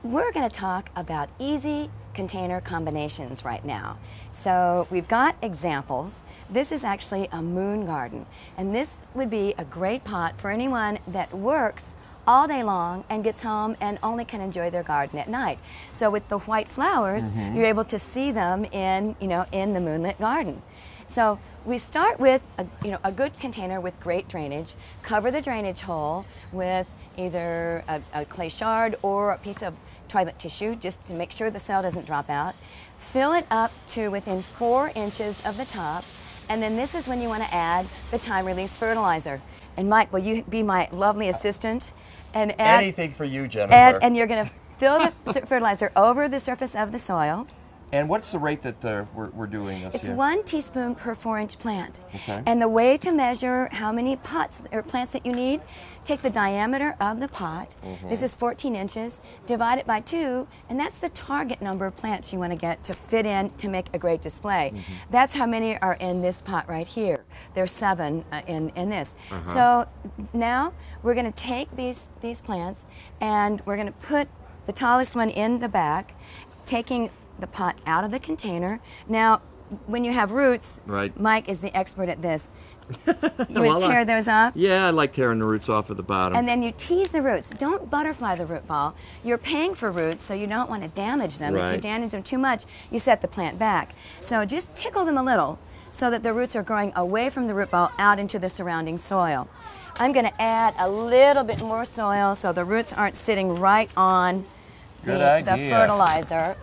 we're going to talk about easy container combinations right now. So we've got examples. This is actually a moon garden, and this would be a great pot for anyone that works all day long and gets home and only can enjoy their garden at night. So with the white flowers, you're able to see them in, in the moonlit garden. So we start with a good container with great drainage. Cover the drainage hole with either a clay shard or a piece of toilet tissue just to make sure the soil doesn't drop out. Fill it up to within 4 inches of the top, and then this is when you want to add the time-release fertilizer. And Mike, will you be my lovely assistant and add anything for you, Jennifer? And you're going to fill the fertilizer over the surface of the soil. And what's the rate that we're doing this It's here? 1 teaspoon per 4-inch plant. Okay. And the way to measure how many pots or plants that you need, take the diameter of the pot. This is 14 inches. Divide it by 2, and that's the target number of plants you want to get to fit in to make a great display. That's how many are in this pot right here. There's 7 in this. So now we're going to take these plants, and we're going to put the tallest one in the back, taking the pot out of the container. Now, when you have roots, right. Mike is the expert at this. You would tear those off? Yeah, I like tearing the roots off at the bottom. And then you tease the roots. Don't butterfly the root ball. You're paying for roots, so you don't want to damage them. Right. If you damage them too much, you set the plant back. So just tickle them a little so that the roots are growing away from the root ball out into the surrounding soil. I'm going to add a little bit more soil so the roots aren't sitting right on the fertilizer.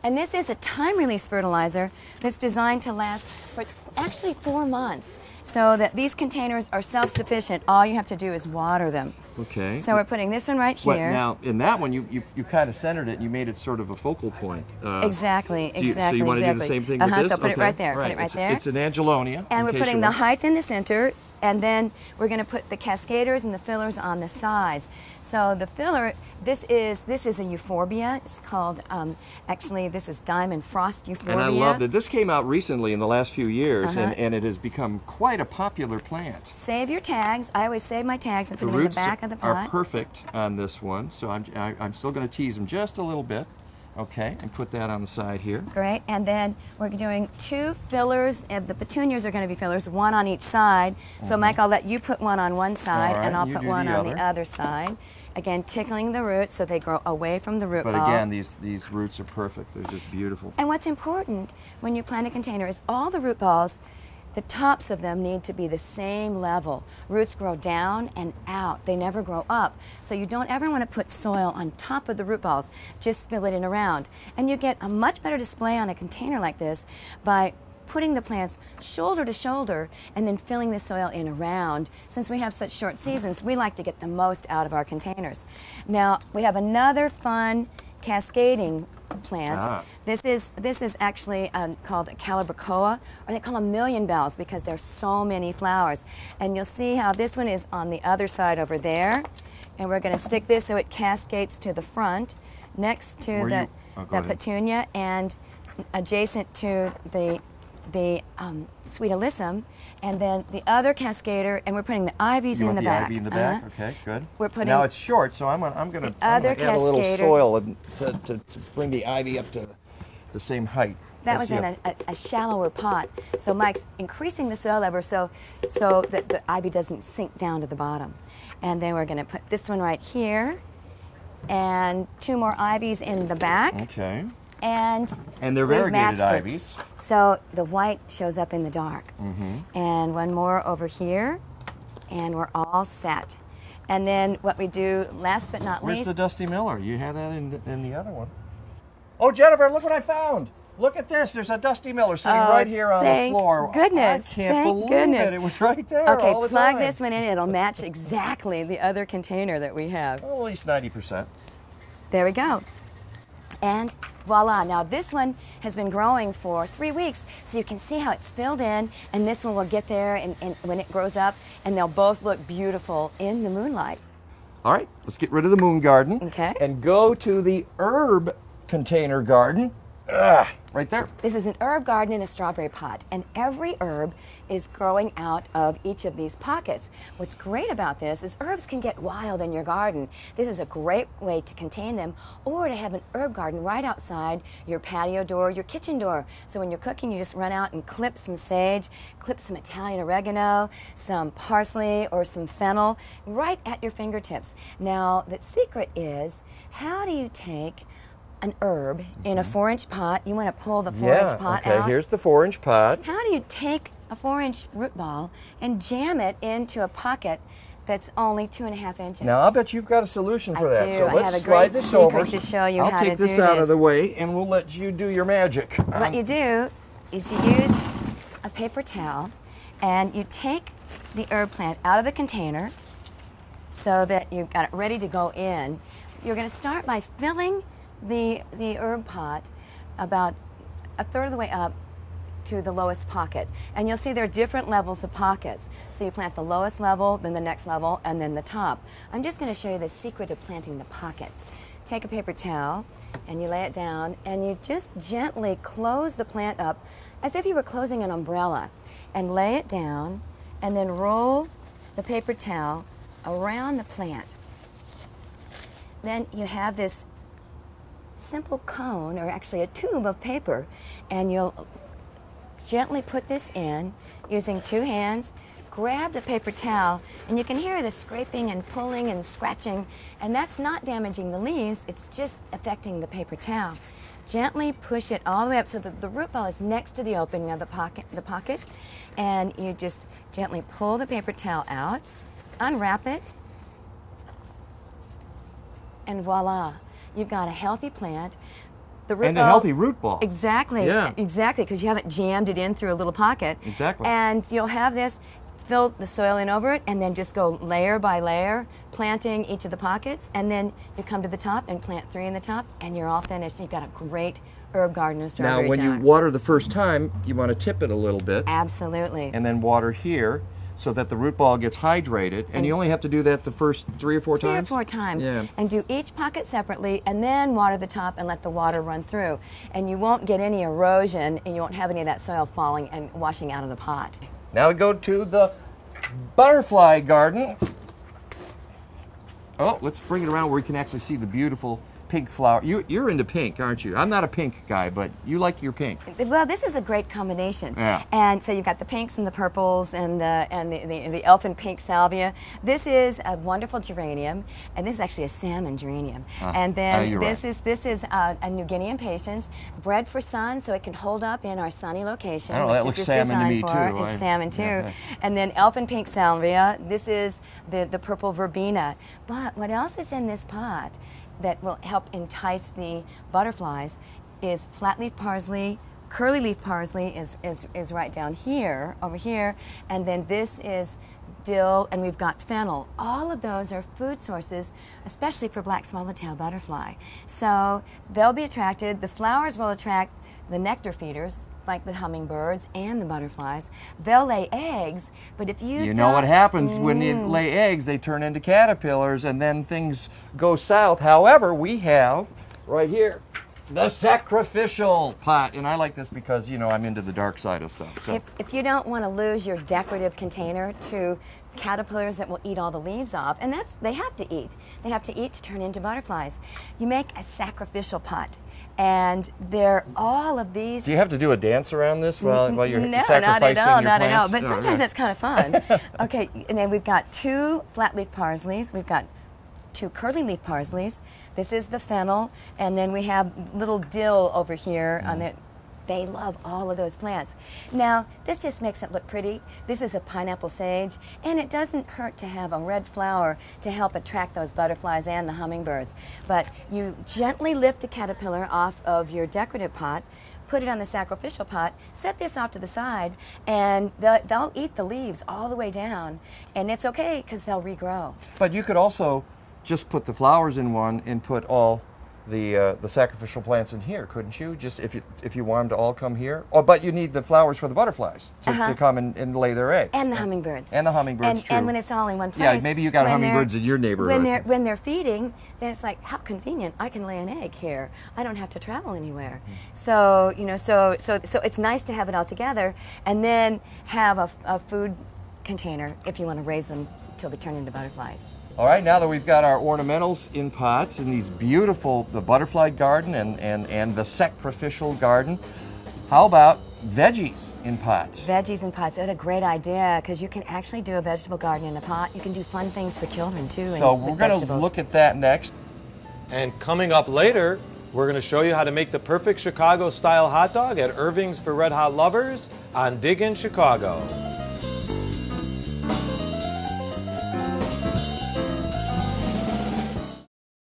And this is a time-release fertilizer that's designed to last for actually 4 months, so that these containers are self-sufficient. All you have to do is water them. Okay. So we're putting this one right here. Now, in that one, you kind of centered it and you made it sort of a focal point. Exactly. So you want to do the same thing with this? So put it right there. Put it right there. It's an Angelonia. And we're putting the height in the center, and then we're going to put the cascaders and the fillers on the sides. So the filler, this is a euphorbia. It's called, actually, this is diamond frost euphorbia. And I love that. This came out recently in the last few years, and it has become quite a popular plant. Save your tags. I always save my tags and put them in the back of the pot. Are perfect on this one, so I'm still going to tease them just a little bit. Okay, and put that on the side here. Great, and then we're doing 2 fillers. The petunias are going to be fillers, 1 on each side. So Mike, I'll let you put 1 on one side, and I'll put 1 on the other side. Again, tickling the roots so they grow away from the root ball. But again, these roots are perfect. They're just beautiful. And what's important when you plant a container is all the root balls, the tops of them need to be the same level. Roots grow down and out. They never grow up. So you don't ever want to put soil on top of the root balls. Just spill it in around. And you get a much better display on a container like this by putting the plants shoulder to shoulder and then filling the soil in around. Since we have such short seasons, we like to get the most out of our containers. Now, we have another fun cascading plant. This is actually called a calibrachoa, or they call them million bells because there's so many flowers. And you'll see how this one is on the other side over there. And we're going to stick this so it cascades to the front next to the petunia and adjacent to the sweet alyssum, and then the other cascader, and we're putting the ivies in the back. Ivy in the back? Okay, good. We're putting now it's short, so I'm going to add a little soil to bring the ivy up to the same height. That was in a shallower pot. So Mike's increasing the soil level so that the ivy doesn't sink down to the bottom. And then we're going to put this one right here, and 2 more ivies in the back. Okay. And they're variegated ivies. So the white shows up in the dark. And 1 more over here, and we're all set. And then what we do, last but not least... Where's the Dusty Miller? You had that in the other one. Oh, Jennifer, look what I found. Look at this. There's a Dusty Miller sitting right here on the floor. Goodness. I can't believe it. It was right there all the plug time. this one in. It'll match exactly the other container that we have. Well, at least 90%. There we go. And voila. Now this one has been growing for 3 weeks, so you can see how it's filled in, and this one will get there and when it grows up, and they'll both look beautiful in the moonlight. All right, let's get rid of the moon garden and go to the herb container garden. Right there. This is an herb garden in a strawberry pot, and every herb is growing out of each of these pockets. What's great about this is herbs can get wild in your garden. This is a great way to contain them, or to have an herb garden right outside your patio door, your kitchen door. So when you're cooking, you just run out and clip some sage, clip some Italian oregano, some parsley, or some fennel right at your fingertips. Now, the secret is, how do you take an herb in a 4-inch pot? You want to pull the 4-inch pot out. Okay, here's the 4-inch pot. How do you take a 4-inch root ball and jam it into a pocket that's only 2.5 inches? Now, I'll bet you've got a solution for that. do. So I let's have a slide great this secret over. to show you I'll how to take this do out this. of the way, and we'll let you do your magic. What you do is you use a paper towel, and you take the herb plant out of the container so that you've got it ready to go in. You're going to start by filling the herb pot about a third of the way up to the lowest pocket. And you'll see there are different levels of pockets. So you plant the lowest level, then the next level, and then the top. I'm just going to show you the secret of planting the pockets. Take a paper towel, and you lay it down, and you just gently close the plant up as if you were closing an umbrella. And lay it down, and then roll the paper towel around the plant. Then you have this simple cone, or actually a tube of paper, and you'll gently put this in using 2 hands. Grab the paper towel, and you can hear the scraping and pulling and scratching, and that's not damaging the leaves, it's just affecting the paper towel. Gently push it all the way up so that the root ball is next to the opening of the pocket, and you just gently pull the paper towel out, unwrap it, and voila, you've got a healthy plant. The root And ball, a healthy root ball. Exactly. Yeah. Exactly, because you haven't jammed it in through a little pocket. Exactly. And you'll have this, fill the soil in over it, and then just go layer by layer, planting each of the pockets, and then you come to the top and plant 3 in the top, and you're all finished. You've got a great herb garden in a strawberry Now, when jar. you water the first time, you want to tip it a little bit. Absolutely. And then water here so that the root ball gets hydrated. And you only have to do that the first 3 or 4 times? 3 or 4 times. Yeah. And do each pocket separately, and then water the top and let the water run through. And you won't get any erosion, and you won't have any of that soil falling and washing out of the pot. Now we go to the butterfly garden. Oh, let's bring it around where we can actually see the beautiful pink flower. You're into pink, aren't you? I'm not a pink guy, but you like your pink. Well, this is a great combination. Yeah. And so you've got the pinks and the purples and the elfin pink salvia. This is a wonderful geranium, and this is actually a salmon geranium. And then this is a New Guinea impatiens, bred for sun, so it can hold up in our sunny location. I don't know, that looks salmon to me too. It's salmon too. Yeah. And then elfin pink salvia. This is the purple verbena. But what else is in this pot that will help entice the butterflies is flat leaf parsley. Curly leaf parsley is right down here, over here, and then this is dill, and we've got fennel. All of those are food sources, especially for black swallowtail butterfly. So they'll be attracted. The flowers will attract the nectar feeders, like the hummingbirds and the butterflies. They'll lay eggs, but if you know what happens when you lay eggs, they turn into caterpillars, and then things go south. However, we have right here the sacrificial pot, and I like this because, you know, I'm into the dark side of stuff. So. If you don't want to lose your decorative container to caterpillars that will eat all the leaves off, and they have to eat. They have to eat to turn into butterflies. You make a sacrificial pot. And they're all of these. Do you have to do a dance around this while you're no, sacrificing not your at all. plants? But sometimes that's kind of fun. Okay, and then we've got 2 flat leaf parsleys. We've got 2 curly leaf parsleys. This is the fennel, and then we have little dill over here on it. They love all of those plants. Now, this just makes it look pretty. This is a pineapple sage, and it doesn't hurt to have a red flower to help attract those butterflies and the hummingbirds. But you gently lift a caterpillar off of your decorative pot, put it on the sacrificial pot, set this off to the side, and they'll eat the leaves all the way down, and it's okay because they'll regrow. But you could also just put the flowers in one and put all the sacrificial plants in here, couldn't you? Just if you want them to all come here. Oh, but you need the flowers for the butterflies to come and lay their eggs. And the hummingbirds. And the hummingbirds, true. And when it's all in one place. Yeah, maybe you got hummingbirds in your neighborhood. When they're feeding, then it's like, how convenient! I can lay an egg here. I don't have to travel anywhere. So so it's nice to have it all together, and then have a food container if you want to raise them till they turn into butterflies. All right, now that we've got our ornamentals in pots in these beautiful, the butterfly garden and the sacrificial garden, how about veggies in pots? Veggies in pots, what a great idea, because you can actually do a vegetable garden in a pot. You can do fun things for children too. So we're going to look at that next. And coming up later, we're going to show you how to make the perfect Chicago-style hot dog at Irving's for Red Hot Lovers on Diggin' Chicago.